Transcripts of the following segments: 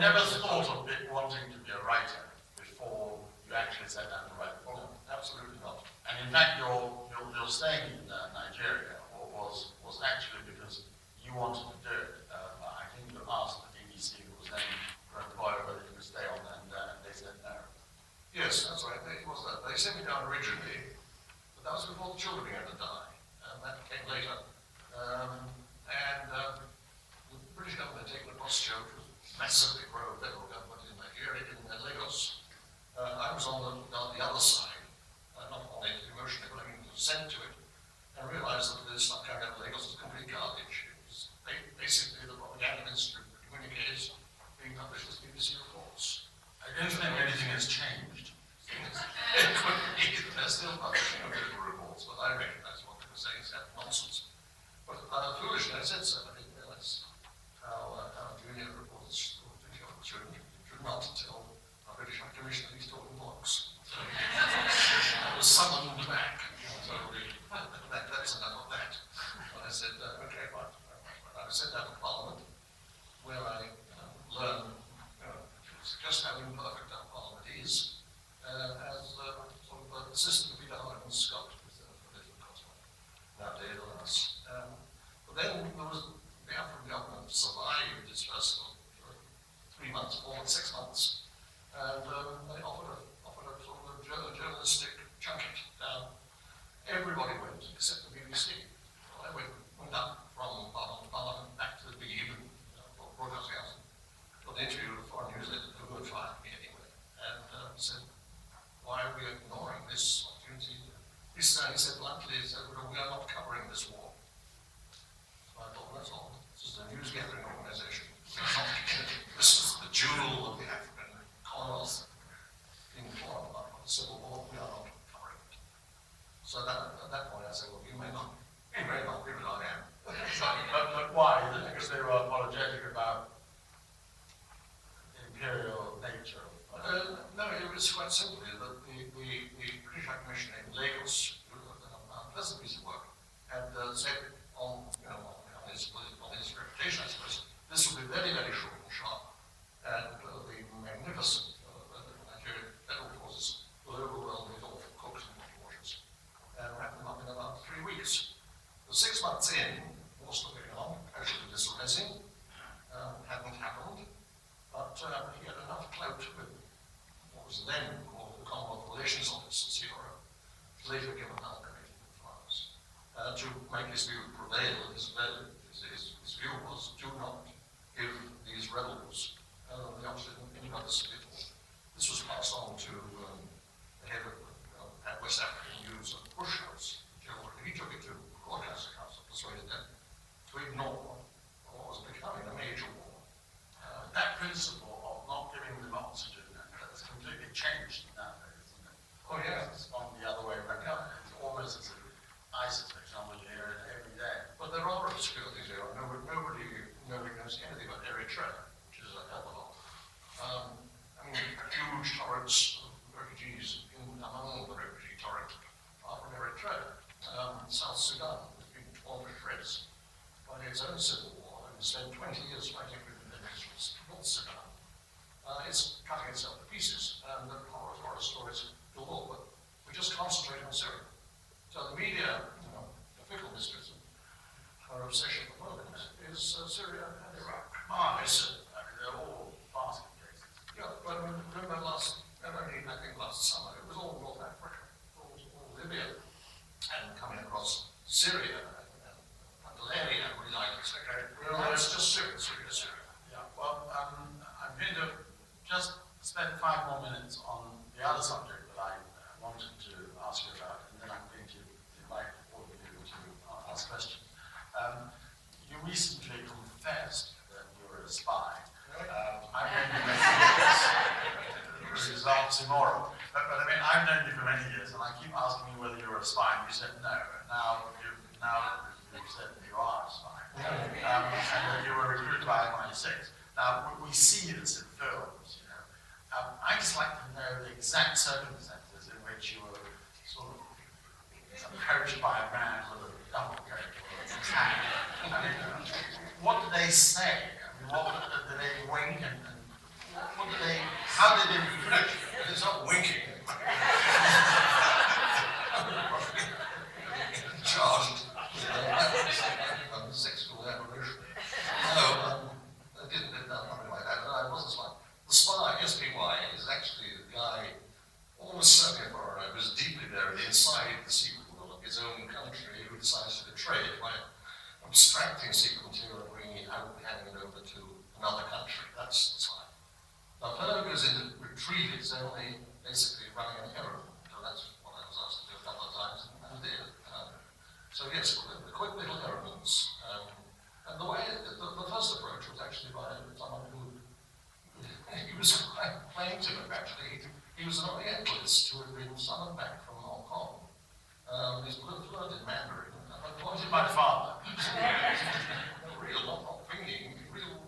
never thought of wanting to be a writer before you actually sat down to write? No, absolutely not. And in fact, your staying in Nigeria was actually because you wanted to do it. I think you asked the BBC, who was then your employer, whether you could stay on, and they said no. Yes, that's right. It was that. They sent me down originally, but that was before the children began to die, and that came later. The British government had taken a posture which was massively pro-federal government in Nigeria, in Lagos. I was on the other side, not on it emotionally, but I mean consent to it, and realised that this stuff coming out of Lagos was complete garbage. It was basically the propaganda ministry communiques being published as BBC reports. I don't think anything has changed. It could be that they're still publishing official reports, but I recognise what they were saying is nonsense. But foolishly, I said so. I didn't realise how junior reporters should not tell a British High Commissioner he's talking bollocks. So I was summoned back. So that's enough of that. And I said, okay, fine. I was sent down to Parliament, where I learned just how imperfect our Parliament is, as sort of assistant to Peter Harlan's Scott, who's a political consultant nowadays on us. But then there was the African government survived its first 3 months, 4 months, 6 months, and they offered a sort of a journalistic junket down. Everybody went except the BBC. So I went up from Parliament to Parliament back to the Beeb, broadcasting house, got an interview with a foreign news editor who would fire me anyway, and said, why are we ignoring this opportunity? He said bluntly, we are not covering this war. So I thought, well, that's all. This is a news gathering organisation. This is the jewel of the African Commonwealth being torn apart by the Civil War. We are not covering it. So at that point I said, well, you may not be, but I am. But why? Because they were apologetic about the imperial nature of no, it was quite simply that the British High Commissioner in Lagos, who was an unpleasant piece of work, had said on his reputation, I suppose, this will be very, very short and sharp, and the magnificent Nigerian federal forces will overwhelm these awful cooks and washers and wrap them up in about 3 weeks. The 6 months in, war still going on, actually disarranging, hadn't happened, but he had enough clout with what was then called the Commonwealth Relations Office, the CRO, later given amalgamated with France, to make his view prevail. His view was, do not give these rebels the option any other civil. This was passed on to the head of West African News at Bush House. He took it to the Broadcasting Council, persuaded them to ignore what was becoming a major war. that principle of not giving them oxygen has completely changed nowadays, isn't it? Oh, yeah. It's gone the other way around. It's almost as if ISIS, for example, you hear it every day. But there are obscure things here. Nobody knows anything about Eritrea, which is a hell of a lot. I mean, huge torrents of refugees among the refugee torrent are from Eritrea. South Sudan has been torn to shreds by its own civil war and spent 20 years fighting with the nationals. North Sudan. It's cutting itself to pieces, and the horror stories galore, but we just concentrate on Syria. So the media, the fickle mistress, our obsession at the moment is Syria and Iraq. I mean, they're all basket cases. Yeah, but remember last summer, it was all North Africa, all Libya, and coming across Syria and Malaria, really like it. It's just Syria. Yeah, well, I'm going to just spend 5 more minutes on the other subject that I wanted to ask you about, and then I'm going to invite all of you to ask questions. You recently confessed that you were a spy. I'm going to make this is oxymoron. But I mean, I've known you for many years, and I keep asking you whether you're a spy, and you said no. And now you've said that you are a spy. And that you were recruited by MI6. Now, we see this in films, I'd just like to know the exact circumstances in which you were sort of approached by a man with a double coat or a tag. I mean, what did they say? I mean, did they wink and what did they, how did they predict? It's not winking. Charged with sexual aberration. No, I didn't do nothing like that. I wasn't smart. The spy, SPY, is actually the guy, almost certainly a foreigner, who's deeply buried inside the secret world of his own country, who decides to betray it by abstracting secret material and bringing it out and handing it over to another country. That's the spy. Now, fellow goes in to retrieve it, so only basically running an errand. So that's what I was asked to do a couple of times, and I did. So yes, the quick little errands. And the way, the first approach was actually by someone who, he was quite plaintive actually. He was an Orientalist who had been summoned back from Hong Kong. He's fluent in Mandarin. What is my father? Real, not thinking, real,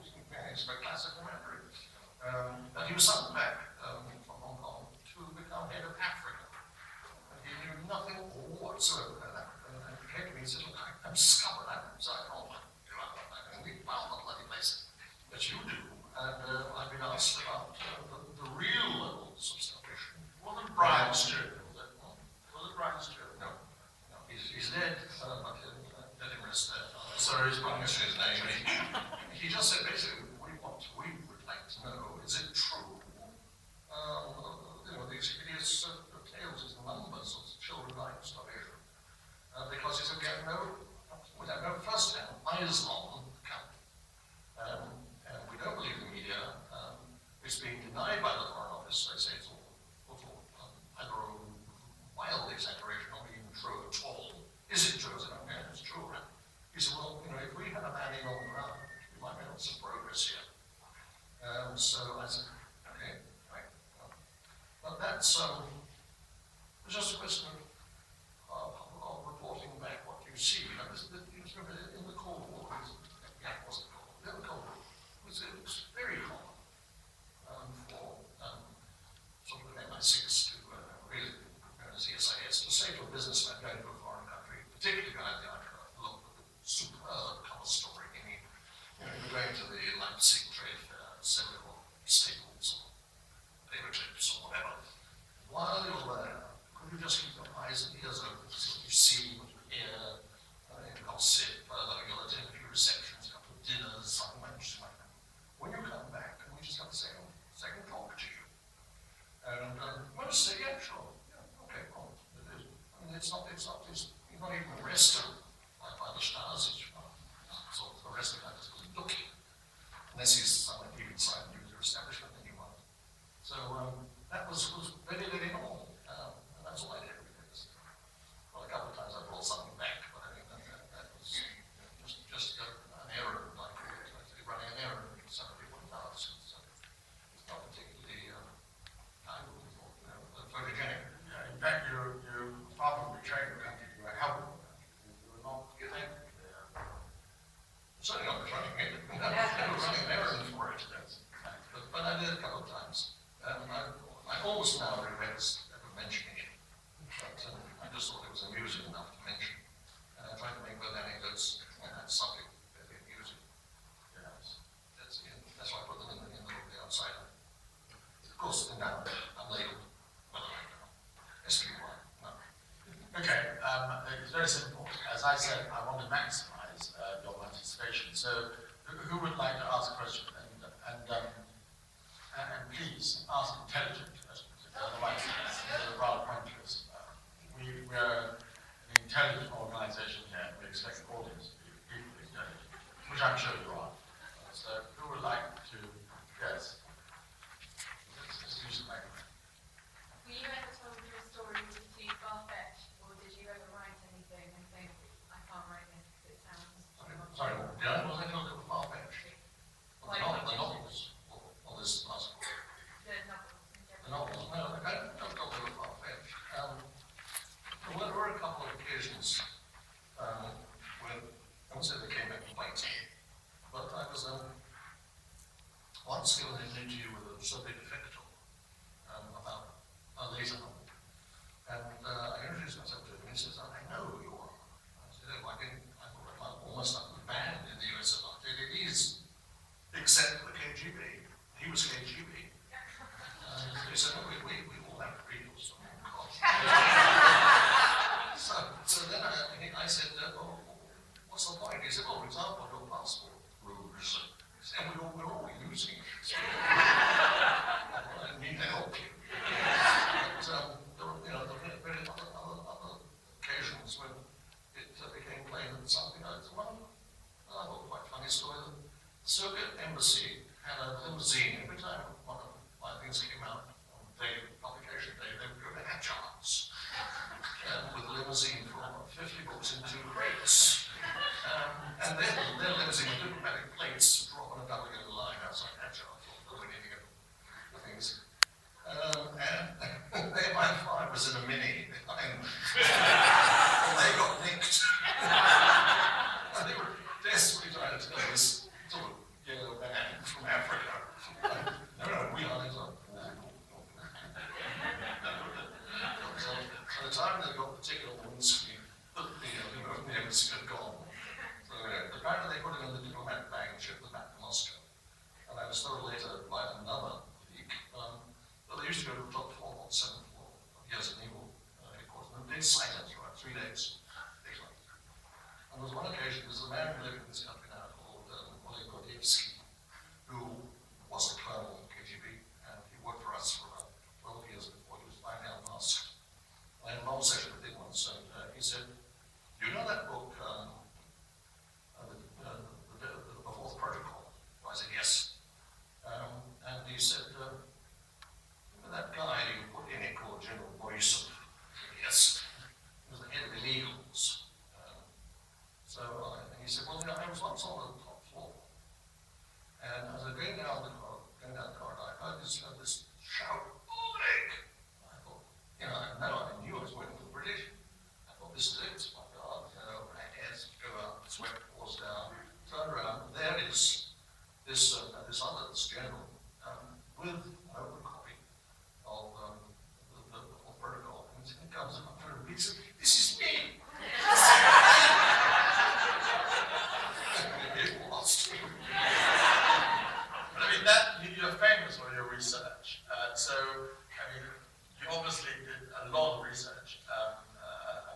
it's very classical Mandarin. And he was summoned back from Hong Kong to become head of Africa. And he knew nothing whatsoever about Africa. And he came to me and said, look, I'm discovered Africa. So I thought, we found the bloody place that you do. And I've been asked about the real levels of salvation. Wasn't Brian Stewart? Was it Brian Stewart? No. He's dead. But let him rest there. Sorry, he's not his name. He just said basically, we would like to know, is it true? These hideous tales, these numbers of children dying of starvation. Because he said we have no first-hand eyes-on account. And we don't believe the media. It's being denied by the Foreign Office. They say it's all either a wild exaggeration or even true at all. Is it true? I said, okay, it's true, right? He said, well, if we had a man in on the ground, we might make some progress here. So I said, okay, right. But that's it's just a question of reporting back what you see. You remember in the Cold War, it wasn't Cold War, in the Cold War, it was very common for sort of an MI6 to really, CSIS, to say to a businessman going to a foreign country, particularly going to look at the superb cover story, meaning, you're going to the Leipzig trade fair, several staples or paper clips or whatever. While you're there, could you just keep your eyes and ears open to see what you see, what you hear, gossip, you'll attend a few receptions, a couple of dinners, something like that. When you come back, can we just have a second talk to you? And most say, yeah, sure. Yeah, okay, well, it is. I mean, he's not even arrested by the Stasi. So the rest of that is looking. Unless he's someone deep inside the nuclear establishment that you want. So that was very, very normal. And that's all I did. Well, a couple of times I brought something back, but I think that was just an error, like running an error in some people in house. So it's not particularly, I wouldn't have thought, photogenic. Yeah, in fact, you far from betraying the country, you were helping the country. You were not betraying it. Certainly not betraying it. They were running an errand for it. But I did it a couple of times. I almost now regret ever mentioning it. But I just thought it was amusing enough to mention. And I tried to make both anecdotes and that subject very amusing. Yes. That's why I put them in the outside. Of course, now I'm labeled. SPY. No. Okay, it's very simple. As I said, I want to maximize your participation. So, who would like to ask a question? And please ask intelligent questions. Otherwise, they're rather pointless. We are an intelligent organization here. We expect the audience to be equally intelligent, which I'm sure you are. So, who would like to guess? Let's use the microphone. Were you ever told your story was too far-fetched, or did you ever write anything and think, I can't write this because it sounds too much? Sorry, yeah, was I going to look at far-fetched? The novels, or this last book? The novels in general. The was in a Mini behind me. And they got nicked. And they were desperately trying to tell this sort of yellow man from Africa. No, we are these are. So by the time they got the ticket on the windscreen, the embassy had gone. So apparently they put it in the diplomat bag and shipped it back to Moscow. And I was told later by another leak that they used to go to the top floor, or 7th floor, of Years and Evil headquarters. And they did silence for about 3 days. And there was one occasion, there was a man who lived in this country now called Oleg Gordievsky, who was a colonel in KGB, and he worked for us for about 12 years before he was finally unmasked. I had a long session with him once, and he said, "Do you know that book, the Fourth Protocol?" I said, "Yes." And he said, "Remember that guy you put in it called General Borisov?" I said, "Yes." He was the head of illegals. So he said, "Well, I was once on the top floor, and as I was going down the corridor, I heard this shout, 'Oleg!' I thought, I knew I was working for the British. I thought, this is it, my God, my hands go up, sweat pours down, turn around, there is this general with an open copy of the whole protocol, and he comes up and he says, 'This is me!' It was. But I mean, you're famous for your research. You obviously did a lot of research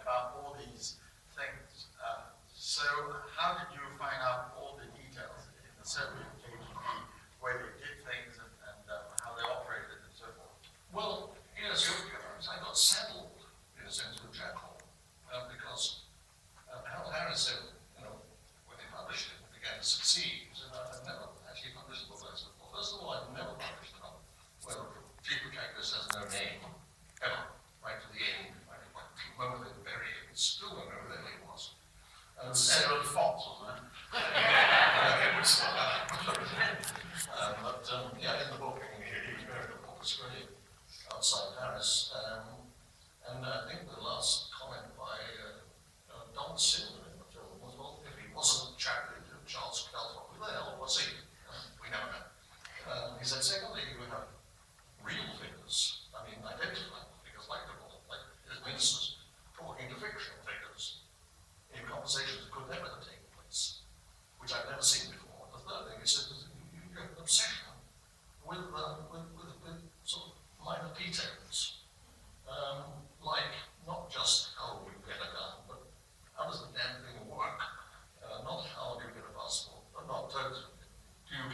about all these things. So how did you find out all the details in the Soviet KGB, where they did things and how they operated and so forth? Well, yes, I got saddled, in a sense, with Jack Hall, because Hal Harris said, when he published it, it began to succeed. He said, "I've never actually published a book like this before. First of all, I've never published a novel where the chief protagonist has no name, ever, right to the end, right to the moment they bury him. It's still don't know who their name was. And Edward Fox, wasn't it? In the book, he buried the book was really outside Paris. And I think the last comment by Don Silver in the film was, well, if he wasn't chaplain to Charles Calthorpe, who the hell was he? We never know. He said, secondly, you have real figures, identifiable figures like his ministers, talking to fictional figures in conversations that could never have taken place, which I've never seen before. The third thing is that you get an obsession with sort of minor details, like not just how you get a gun, but how does the damn thing work? Not how do you get a passport, but not totally. Do you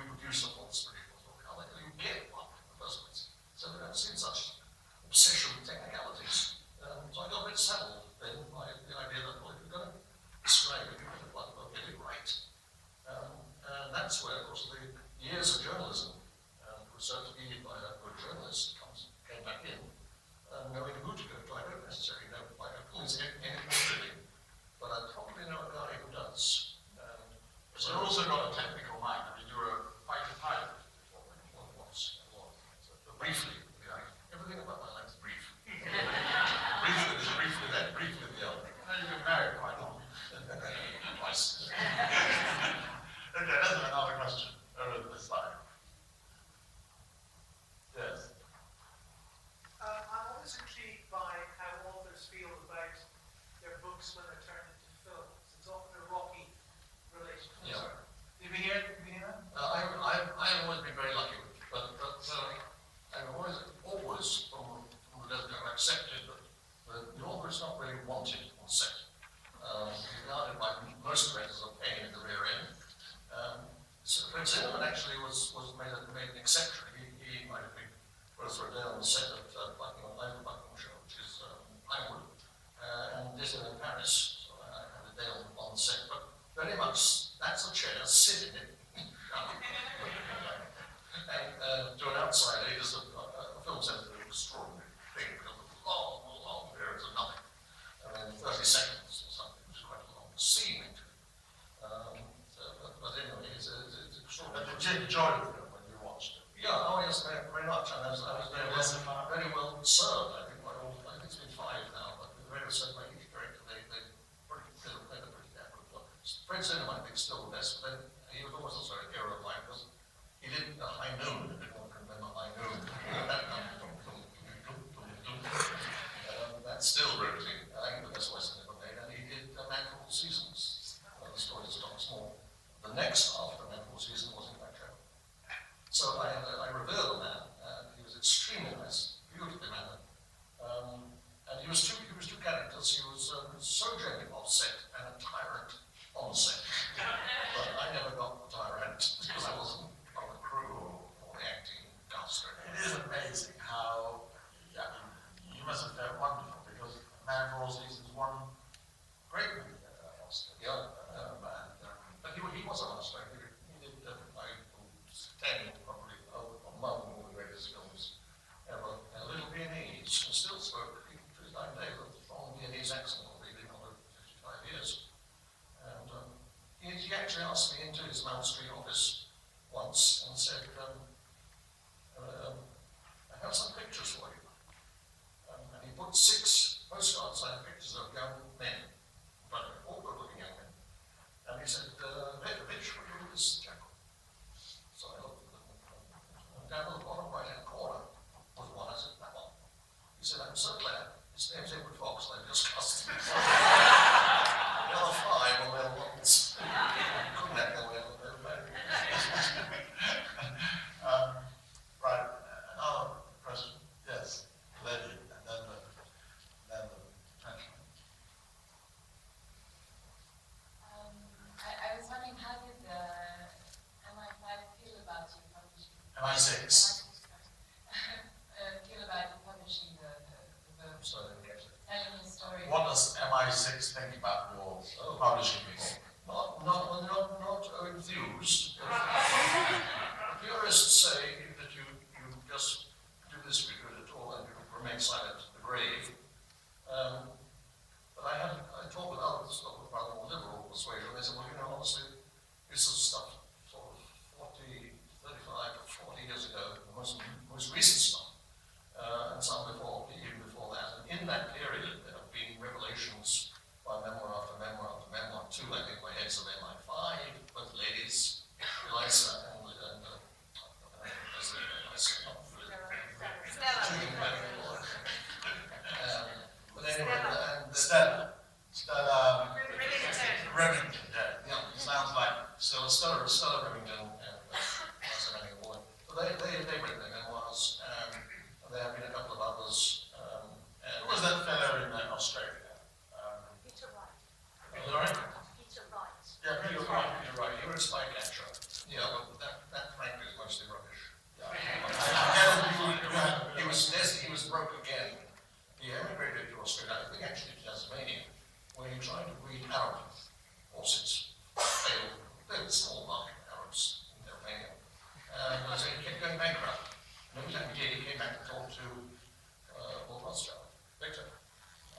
produce a false passport? How do you get one in the first place? So I've never seen such obsession with technicalities. So I got a bit settled then by the idea that, well, if you're going to describe it, you have to get it right. And that's where, of course, the years of journalism, research needed by a good journalist, came back in, knowing who to go to. I don't necessarily know by anything, but I probably know a guy who does. But you also got a technical mind. You were a fighter pilot before. Briefly, everything about my life is brief. briefly then, briefly the other. And you've been married quite long. Twice. Okay, that's another question over this side. Yes. I'm always intrigued by how authors feel about their books when they're turned into films. It's often a rocky relationship. Yeah. Did we hear that? I've always been very lucky with it, but I've always from the get-go accepted that the author is not really wanted on set. Regarded by most directors as a pain in the rear end. So Prince Edward actually was made an exception. He might have been first for a day on the set of Buckingham Show, which is Pinewood, and this is in Paris. So have said by each director, they played a pretty adequate plot. Fred Zinnemann, I think, still the best, but then he was always also a hero of mine because he did a high noon, if anyone can remember high noon. That's still riveting. I think the best Western ever made, and he did Man for All Seasons. The story is not small. The next after Man for All Seasons was in Nigerian. So I revere the man, and he was extremely nice, beautifully mannered. And he was two characters. He was so genuine off set and a tyrant on set. But I never got the tyrant because I wasn't on the crew or the acting cast. It is amazing how, you must have felt wonderful because Man for All Seasons won great many Oscars. Yeah, but he was a master. He did, Tang probably among all the greatest films ever. A little Viennese, and still spoke even to his dying day with a strong Viennese accent, although he'd been on it 55 years. And he actually asked me into his Mount Street office once and said, I have some pictures for you. And he put 6 postcards signed pictures of young men, but all good-looking young men. And he said, which would you do this, Jackal? So I looked at them. And down at the bottom right-hand corner was one. I said, that one. He said, I'm so glad. His name's Edward Fox, and I've just cast him. The other 5 were male models. Couldn't act their way on the married. Right, another question. Yes, lady, and then the gentleman. I was wondering, how did the MI5 feel about you publishing? MI6. Feel about you publishing the book, So I didn't get it. telling the story. What does MI6 think about your publishing people? Not enthused. Purists say that you just do this if you do it at all and you remain silent to the grave. But I talk with others of rather more liberal persuasion. They say, well, honestly, this is stuff sort of 35 to 40 years ago, the most recent stuff, and some before, even before that. And in that period, there have been revelations by memoir after memoir after memoir. 2, I think, by heads of MI5, both ladies, Eliza and but anyway, and Stella Remington, yeah. Sounds like Stella Remington and that's a running boy. But they read their memoirs, and there have been a couple of others. Who was that fellow in Australia? Peter Wright. Sorry? Peter Wright. Yeah, Peter You're Wright. right, you're right. You're a spy catcher. Yeah, but that frankly is mostly rubbish. He was broke again. He emigrated to Australia, I think actually to Tasmania, where he tried to breed Arab horses. They were small market Arabs in Tasmania. And so he kept going bankrupt. And every time he did, he came back to talk to Lord Rothschild, Victor.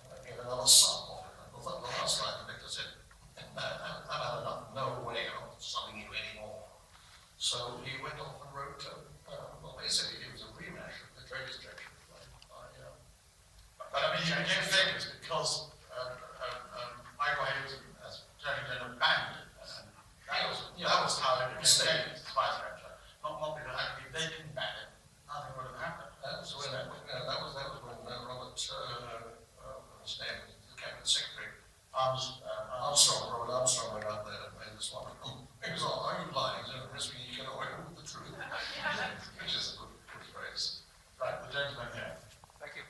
And I gave another sum of it. And the last time Victor said, I've had enough, no way, I'm not selling you anymore. So he went off and wrote, well, basically it was a rematch of the trade extraction. But I mean, you can think it's because Michael Hayes as Attorney General banned it. And that was how it became famous, Spice Catcher. Not because actually they didn't ban it, nothing would have happened. That was when Robert, his name, the cabinet secretary, Robert Armstrong went out there and made this one. He was all, are you lying? Don't risk me, you can away with the truth. Which is a good phrase. Right, the gentleman here. Thank you.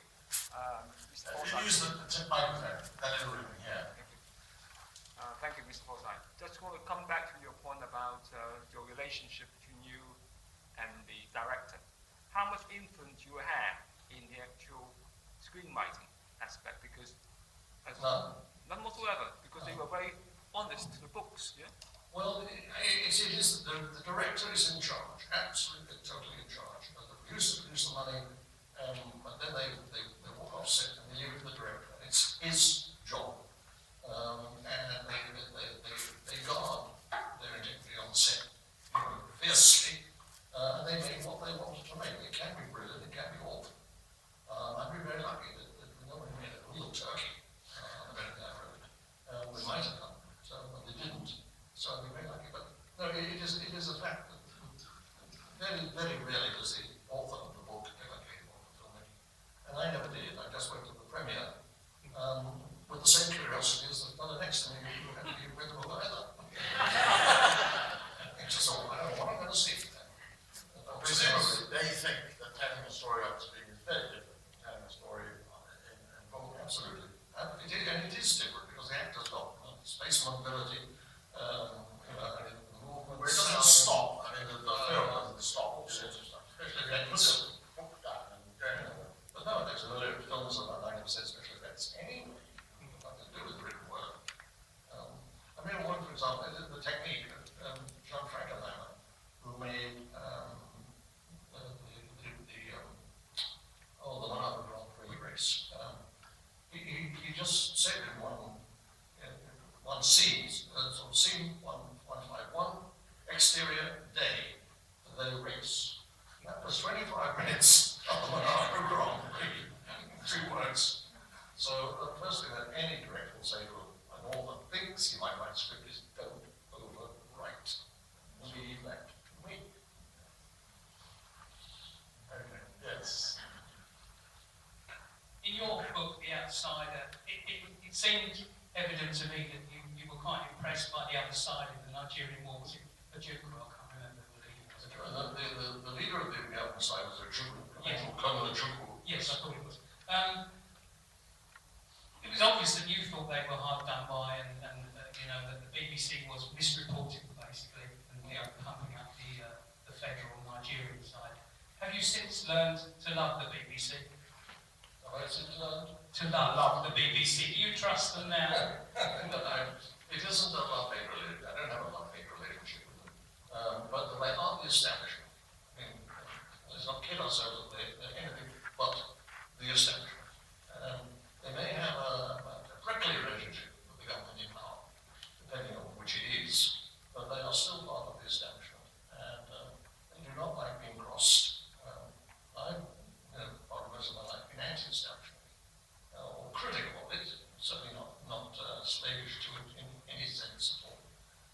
Mr. If you Forsyth. use the microphone, then everyone can hear. Thank you, Mr. Forsyth. Just want to come back to your point about your relationship between you and the director. How much influence you had in the actual screenwriting aspect? Because none whatsoever, because they were very honest to the books. Yeah. Well, it is the director is in charge, absolutely, totally in charge. The producer produces the money, but then they walk off set and they leave it to the director. It's his job, and they guard their integrity on set, fiercely, and they make what they wanted to make. It can be brilliant, it can be awful. I'd be very lucky that no one made a real turkey. absolutely. And it is different because the actor's got space mobility, and movement. Where it doesn't stop. I mean, the film doesn't stop. All sorts of stuff. Especially the Puts actors. it hook down and But nowadays, the films are about 90% special effects anyway. Nothing to do with written work. I mean, one, for example, the technique of John Frankenheimer, who made the Monaco Grand Prix race. He just said in one scene, sort of scene 151, exterior day, the race. That was 25 minutes of the Monaco Grand Prix, 2 words. So the first thing that any director will say to an author thinks he might write a script is don't overwrite. Leave that to me. okay. Yes. In your book, The Outsider, it seemed evident to me that you were quite impressed by the other side of the Nigerian war. Was it a Duke? I can't remember the leader. Was it? The leader of the outside was a Chuku, Yes. Colonel Chuku. Yes, I thought it was. It was obvious that you thought they were hard done by, and you know that the BBC was misreporting basically, and pumping up the federal Nigerian side. Have you since learned to love the BBC? I said, To love the BBC? Do you trust them now? it isn't a love-hate relationship. I don't have a love-hate relationship with them. But they are the establishment. I mean, let's not kid ourselves that they're anything but the establishment. They may have a friendly relationship with the government in power, depending on which it is, but they are still part of the establishment, and they do not like being crossed. I've, part of most of my life, been anti-establishment, or critical of it, certainly not slavish to it in any sense at all.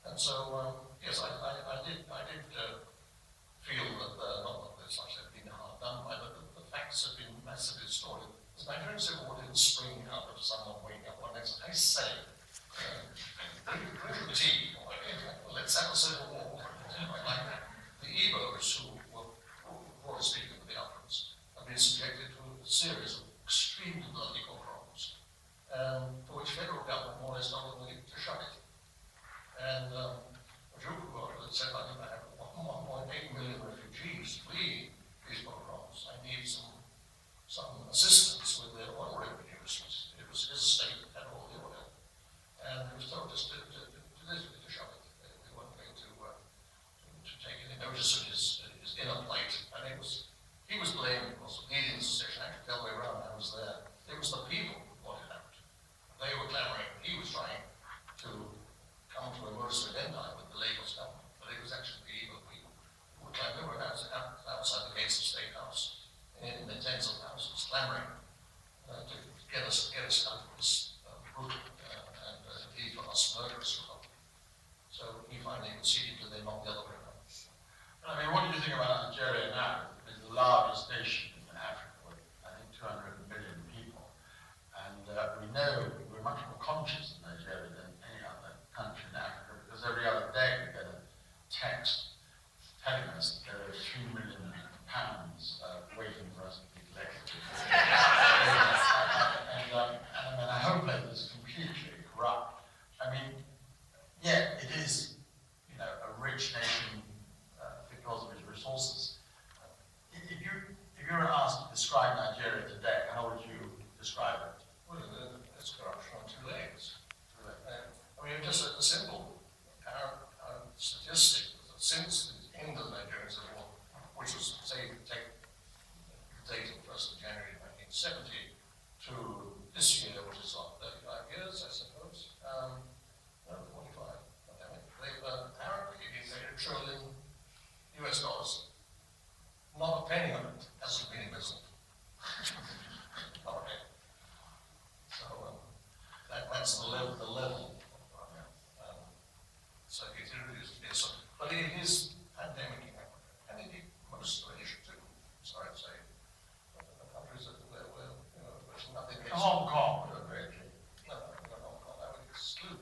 And so, yes, I did feel that, not that it's like they've been hard done by, but the facts have been massively distorted. The Nigerian Civil War didn't spring out of someone waking up one day and saying, I say, drink the tea, let's have a civil war, like that. The Igbos, who were, broadly speaking, the Biafrans, have been subjected to a series of extremely bloody pogroms, for which federal government more or less not willing to shut it. And Ojukwu said, I think I have 1.8 million refugees fleeing these pogroms. I need some assistance with their oil revenues. It was his state that had all the oil. And he was told just to shut it. They weren't going to take any notice of his inner plight. And he was blamed, of course, for leading the secession. Actually, the other way around, I was there. It was the people who brought it out. They were clamoring. He was trying to come to a modus vivendi with the Lagos government. But it was actually the evil people who were clamoring. They were outside the gates of State House, in the tens of thousands, clamoring to get us out of this brutal and indeed for us murderous republic. So he finally conceded to them, not the other way around. I mean, what do you think about Nigeria now? It's the largest nation in Africa with, I think, 200 million people. And we know we're much more conscious of Nigeria than any other country in Africa because every other day we get a text telling us that there are £3 million waiting for us to be collected. And I hope that it's completely corrupt. I mean, yeah, it is, a rich nation because of its resources. If you were asked to describe Nigeria today, how would you describe it? Well, it's corruption on 2 legs. I mean, just a simple statistic that since the end of the Nigerian Civil War, which was, say, take the date of 1st of January 1970 to this year, which is what, 35 years, I suppose, no, 45, they've apparently made $1 trillion. Not a penny of it hasn't been embezzled. Not a penny. So that's the level. So it is, but it is pandemic in Africa, and indeed most of Asia too. Sorry to say, the countries that where there's nothing. Hong Kong, very clear. No, Hong Kong, I would exclude.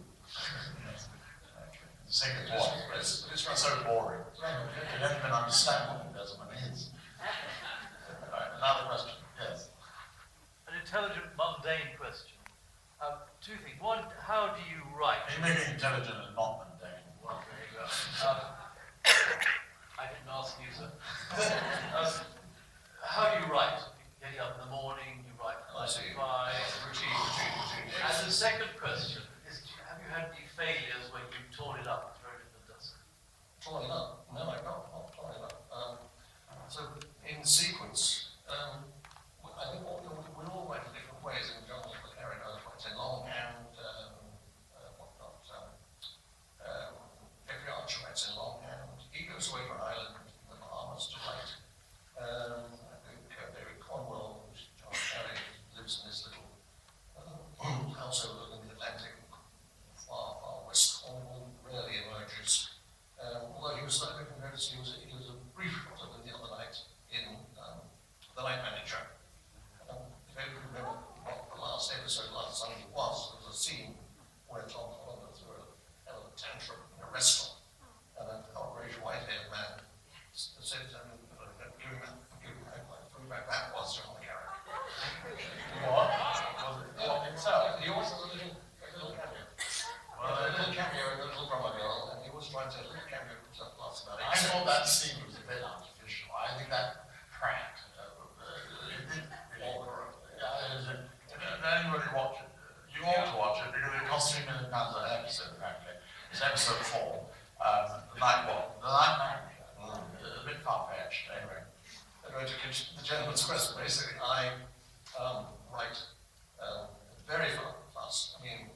Singapore, it's so boring. You don't even understand what investment is. Right, another question, yes. An intelligent, mundane question. Two things. One, how do you write? You make it intelligent and not mundane. Well, there you go. I didn't ask you, sir. How do you write? Getting up in the morning, you write I see. by. Routine. And the second question is, have you had any failures when you've torn it up, thrown it in the dust? Torn it up? No, I can't. Not torn it up. So in sequence, I think we all write in different ways. And John McCarry knows what I say, longhand, whatnot. Every archer writes in longhand. He goes away to an island in the Bahamas to write. I think David Cornwell, John McCarry, lives in this little house overlooking the Atlantic, far west Cornwall, rarely emerges. Although he was, I don't notice, he was a brief shot of him the other night in The Night Manager. If anybody remember what the last episode last Sunday was, there was a scene where Tom Hollander threw a hell of a tantrum in a restaurant, and an outraged white-haired man said to him, give him that food back. That was John McCarry. What? Was it? Yeah, himself. He always has a little cameo. Well, a little cameo in The Little Drummer Girl, and he was trying to a little cameo himself last about I thought that scene was a bit artificial. I think that prank. It didn't really work. Anybody watch it? You ought to watch it because it costs £3 million an episode, apparently. It's episode 4. The Night Manager. A bit far-fetched, anyway. Anyway, to continue the gentleman's question, basically, I write very fast. I mean,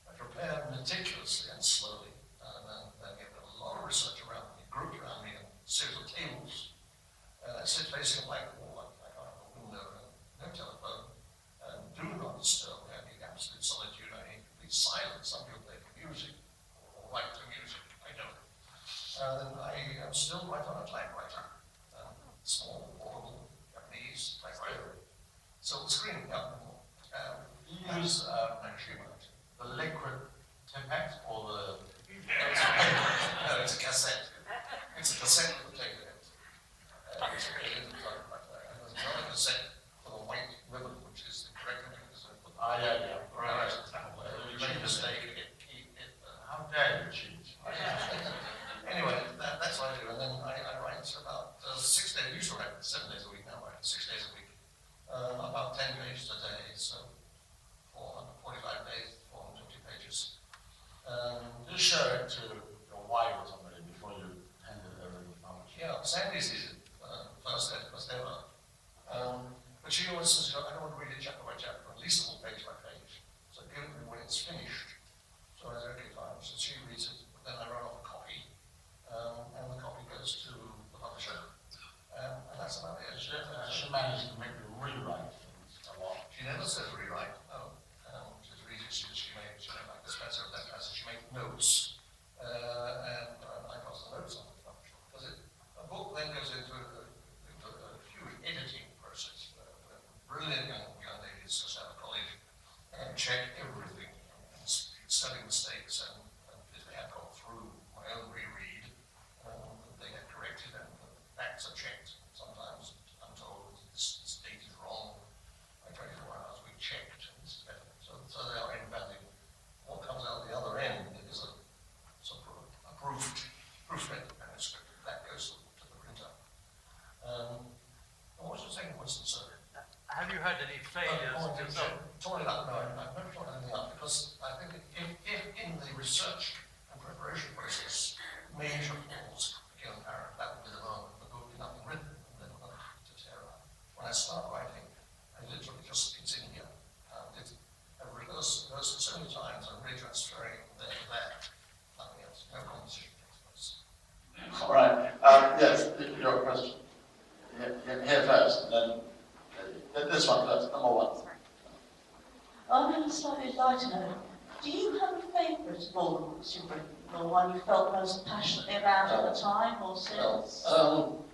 I prepare meticulously and slowly, and then get a lot of research around me, grouped around me in a series of tables. I sit facing a blank wall, I can't have a window, no telephone, and do not disturb me. I need absolute solitude, I need complete silence. Some people play music, or write to music, I don't. And I am still right on a typewriter, small, portable, Japanese typewriter. Silver screen, yeah. You use the liquid Tipex or the... No, it's a cassette. It's a cassette with a tape in it. It's a typewriter. And there's another cassette for the white ribbon, which is the correct mechanism. Yeah. Right. You make a mistake, How dare you cheat? Anyway, that's what I do. And then I write about 6 days. I used to write 7 days a week, now I write 6 days a week. About 10 pages a day, so 445 days, 450 pages. Just show it to your wife or somebody before you hand it over to the publisher. Yeah, Sandy's is first ever. But she always says, I don't want to read it chapter by chapter, at least a little page by page. So give it me when it's finished. So I said, okay, fine. So she reads it, but then I run off a copy, and the copy goes to the publisher. And that's about it. She managed to make you rewrite things a lot. She never says rewrite. Which is really she made like the Spencer of that passage. She made notes, and I pass the notes on to the publisher. Because a book then goes into a huge editing process. Brilliant young ladies just out of college and check everything, and spelling mistakes, and if they have gone through my own reread, they get corrected and the facts are checked. Sometimes I'm told this date is wrong. By 24 hours we checked, and it's better. So they are invalid. What comes out the other end is a sort of a proofread manuscript that goes to the printer. What was the second question, sir? Have you had any failures? Torn it up? No, I've never torn anything up because I think if in the research and preparation process major flaws became apparent, that would be the moment the book would be nothing written and then to tear up. When I start writing, I literally just, it's in here. I've rehearsed it so many times, I'm really transferring from there to there. Nothing else, no composition takes place. All right. Yes, your question. Here first, and then this one first, number 1. On a slightly lighter note, do you have a favourite of all the books you've written, or one you felt most passionately about at the time or since? Two.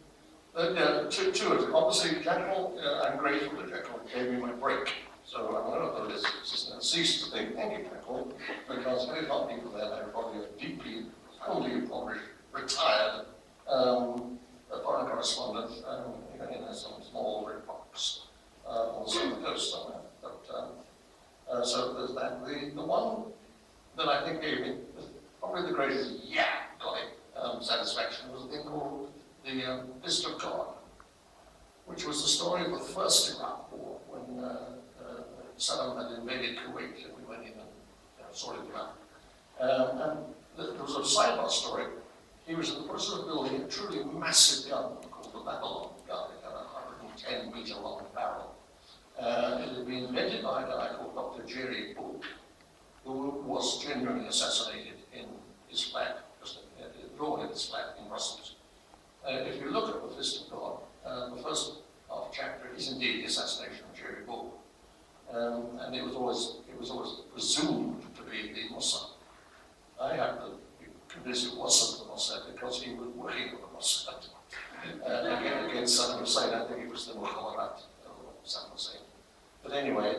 Obviously, Jekyll, I'm grateful that Jekyll gave me my break. So I'm going to put this and cease to think, thank you, Jekyll, because very lot of people there, everybody are deeply, profoundly impoverished, retired, foreign correspondent, in some small red box on the southern coast somewhere. So there's that. The one that I think gave me probably the greatest satisfaction was a thing called the Fist of God, which was the story of the first Iraq War when Saddam had invaded Kuwait and we went in and sorted them out. And there was a sidebar story. He was in the process of building a truly massive gun called the Babylon gun. It had a 110-meter long barrel. It had been invented by a guy called Dr. Jerry Bull, who was genuinely assassinated in his flat, drawn in his flat in Brussels. If you look at the Fist of God, the first half chapter is indeed the assassination of Jerry Bull. And it was always presumed to be the Mossad. I have to be convinced it wasn't the Mossad because he was working for the Mossad. Against Saddam Hussein, I think it was the Mukhawarat of Saddam Hussein. But anyway,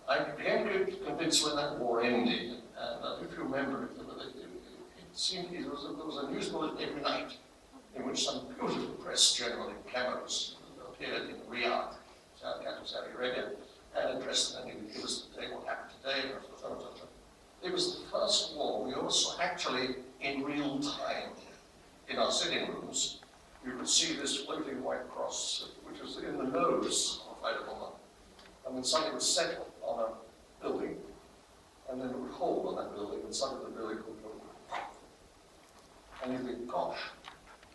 I became convinced when that war ended, and if you remember, it seemed there was a news bulletin every night in which some beautiful press general in camos appeared in Riyadh, capital of Saudi Arabia, and addressed them, and it was the day what happened today, and so on. It was the first war we also actually in real time in our sitting rooms. You could see this floating white cross, which was in the nose of a fighter bomber. And when something would settle on a building, and then it would hold on that building, and suddenly the building would go. And you think, gosh,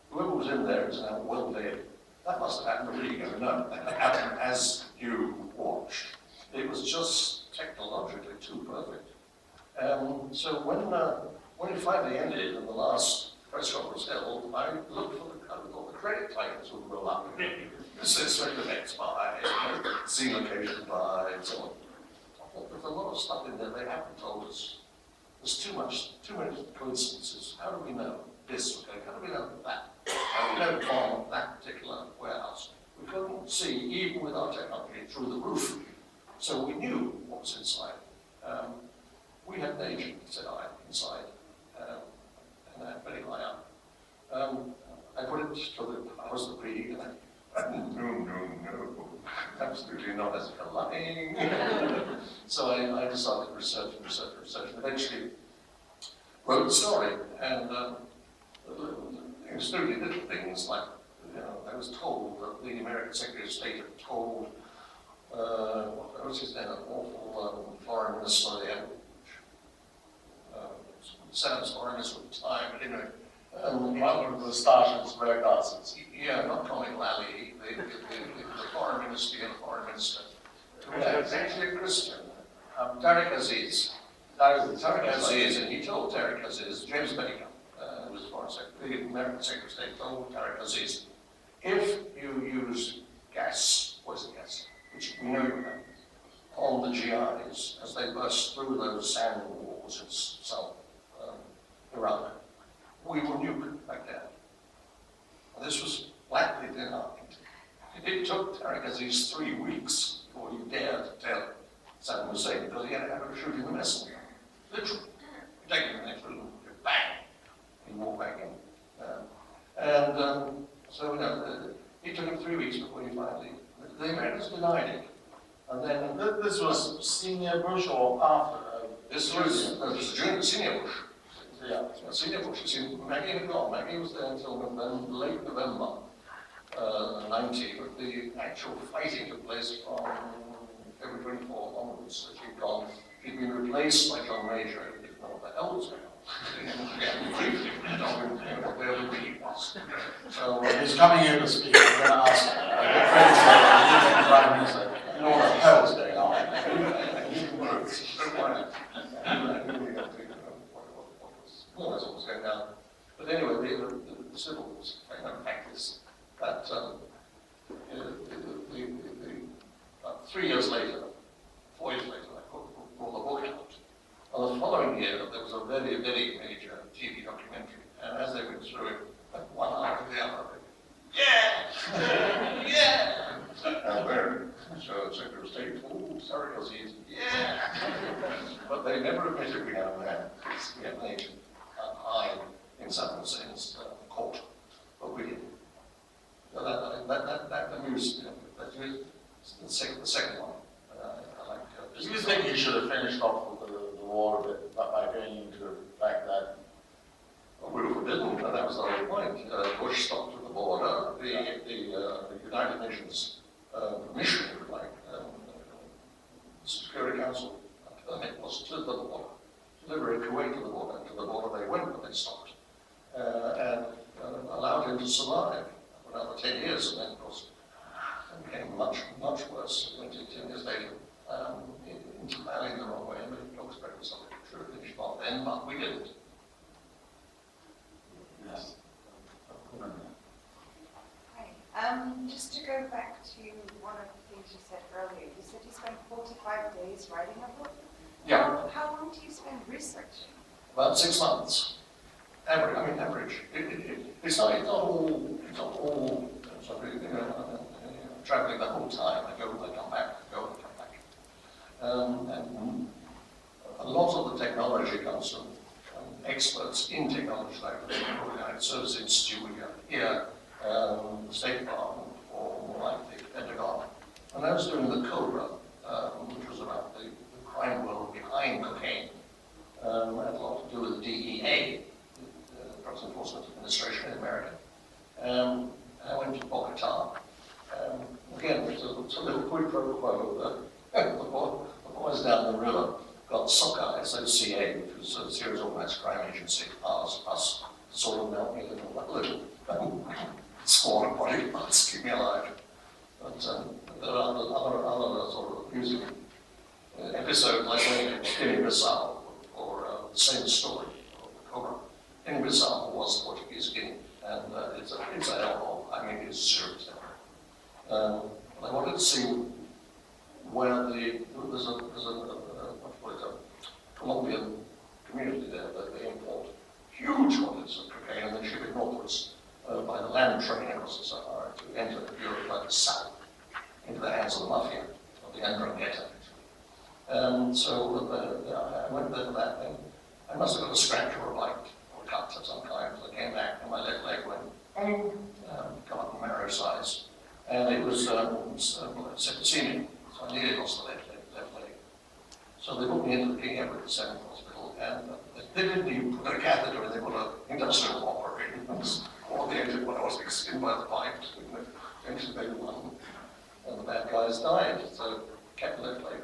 whoever was in there is now well dead. That must have happened a week ago. No, that happened as you watched. It was just technologically too perfect. So when it finally ended and the last press conference held, I looked for the credit titles would roll up. Special effects by, scene location by, and so on. I thought there's a lot of stuff in there they haven't told us. There's too many coincidences. How do we know this was going? How do we know that? How do we know from that particular warehouse? We couldn't see, even with our technology, through the roof. So we knew what was inside. We had an agent, said I, inside, and very high up. I put it to the house of the and no, absolutely not, as a lying. So I decided to research, and eventually wrote the story, and included little things like, I was told that the American Secretary of State had told, what was his name, an awful foreign minister, Saddam's foreign minister at the time, but anyway, one of the moustaches, very glasses. Yeah, not Comic Lally, the foreign minister and the foreign minister. Yeah, it's actually a Christian. Tariq Aziz. Tariq Aziz, and he told Tariq Aziz, James Baker, who was the foreign secretary, the American Secretary of State, told Tariq Aziz, if you use gas, poison gas, which we know you have, on the GIs as they burst through those sand walls in South Iraq, we will nuke Baghdad. And this was blackly denied. It took Tariq Aziz 3 weeks before he dared to tell Saddam Hussein because he had a habit of shooting the messenger. Literally. You take him in the next room, bang, he walked back in. So it took him 3 weeks before he finally, the Americans denied it. And then This was senior Bush or after? this was during Senior Bush. Yeah. Senior Bush, you see, Maggie had gone. Maggie was there until late November 90, but the actual fighting took place from February 24 onwards. So she'd gone. She'd been replaced by John Major. I didn't know what the hell was going on. Briefly, I don't know where the really was. So He's coming here to speak. I'm going to ask the Prime Minister, you know what the hell is going on? Well, that's what was going down. But anyway, the civil wars, fact is that 3 years later, 4 years later, I brought the book out. And the following year, there was a very, very major TV documentary. And as they went through it, one after the other, yeah! Yeah! And there, so Secretary of State, oh, sorry, Aziz, yeah! But they never admitted we had an agent high in Saddam Hussein's court, but we did. So that amused me. the second one. I like Do you think you should have finished off with the war a bit by going into Baghdad? We were forbidden, and that was the whole point. Bush stopped at the border. The United Nations mission, if you like, the Security Council permit was to the border. To liberate Kuwait to the border. To the border they went, but they stopped. And allowed him to survive for another 10 years, and then, of course, it became much, much worse. 10 years later, entirely the wrong way, but it looks very something true. Finished off then, but we didn't. Yes. Hi. Just to go back to one of the things you said earlier, you said you spent 45 days writing a book? Yeah. How long do you spend researching? About 6 months. Average. It's not all sorry, traveling the whole time. I go, I come back, I go, I come back. And a lot of the technology comes from experts in technology, like the United Service Institute here, the State Department, or more like the Pentagon. And I was doing the COBRA, which was about the crime world behind cocaine. It had a lot to do with the DEA, the Drugs Enforcement Administration in America. I went to Bogota. Again, it's a little quid pro quo. The boys down the river got SOCA, SOCA, which was a serious organized crime agency, us sort of helped me a little smaller body parts keep me alive. But there are other sort of amusing episodes, like when Guinea-Bissau, or the same story, Cobra. Guinea-Bissau was Portuguese Guinea, and it's a hellhole. It's serious. I wanted to see where there's a Colombian community there that they import huge quantities of cocaine and then ship it northwards by the land train across the Sahara to enter Europe like the south, into the hands of the mafia, of the Ndrangheta. So I went there for that thing. I must have got a scratch or a bite or a cut of some kind. So I came back and my left leg went, come up in marrow size. And it was septicemia, so I nearly lost the left leg. So they put me into the King Edward VII Hospital, and they didn't even put a catheter in, they put an industrial operator in. Or the engine when I was skinned by the pipe, intubated one, and the bad guys died, so kept the left leg.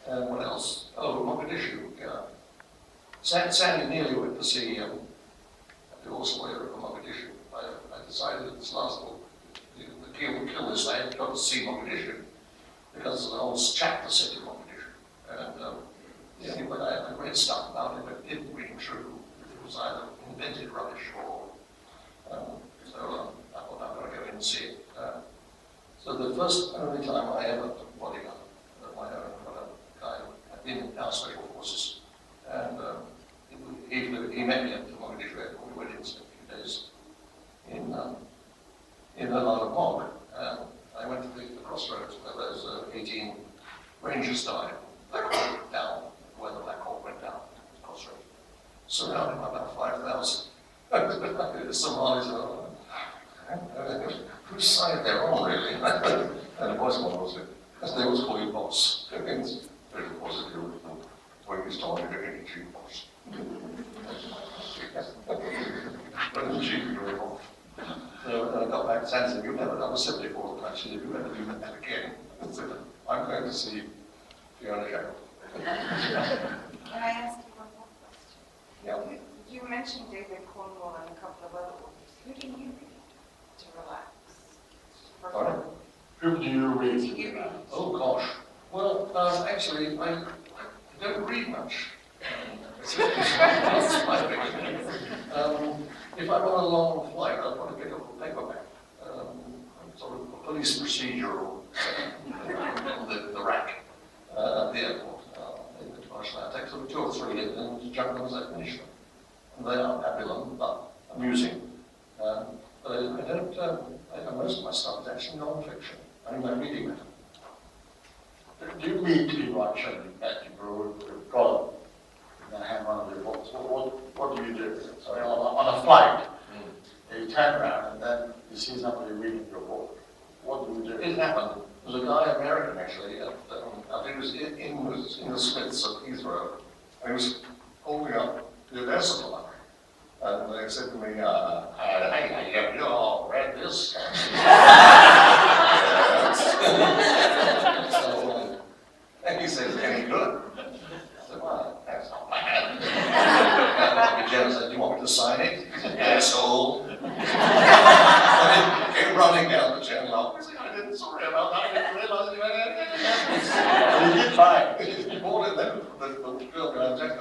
And what else? Oh, Mogadishu, yeah. Sandy nearly went to see the divorce lawyer of Mogadishu. I decided at this last book, the king would kill this. I had got to see Mogadishu because of the whole chapter set in Mogadishu. And anyway, I read stuff about it, but it didn't ring true. It was either invented rubbish or so I thought I'm going to go in and see it. So the first and only time I ever took a bodyguard of my own, guy had been in our special forces, and he met me at the Mogadishu airport. We went in spent a few days in a lot of Mog. I went to the crossroads where those 18 Rangers died. Black Hawk down, where the Black Hawk went down, the crossroads, surrounded by about 5,000. Somalis whose side they're on, really. And the voice model was it, as they always call you boss. It means very positive when you start to get into boss. But the chief very off. So I got back to Sandy, you've never done a 74 actually, if you ever do that again. So I'm going to see Fiona Jackal. Can I ask you one more question? Yeah. You mentioned David Cornwall and a couple of other authors. Who do you read to relax? Pardon? Who do you read? Who do you read? Oh gosh. Well, actually, I don't read much. That's my thing. If I'm on a long flight, I'll probably pick up a paperback. Sort of a police procedural on the rack at the airport. I take sort of 2 or 3 and junk them as I finish them. And they are Babylon, but amusing. But I don't, most of my stuff is actually non-fiction. I reading it. Do you meet people actually at your column and hand one of your books? What do you do? So on a flight, you turn around and then you see somebody reading your book. What do you do? It happened There was a guy, American actually, I think it was in the Smiths at Heathrow, and he was holding up the Odessa flag. And they said to me, hey, you all read this? So, and he says, any good? I said, well, that's not bad. The general said, do you want me to sign it? He said, asshole. And he came running down the channel office. I didn't, sorry about that, I didn't realise you had anything. But he did buy it. He bought it then, the girl behind Jack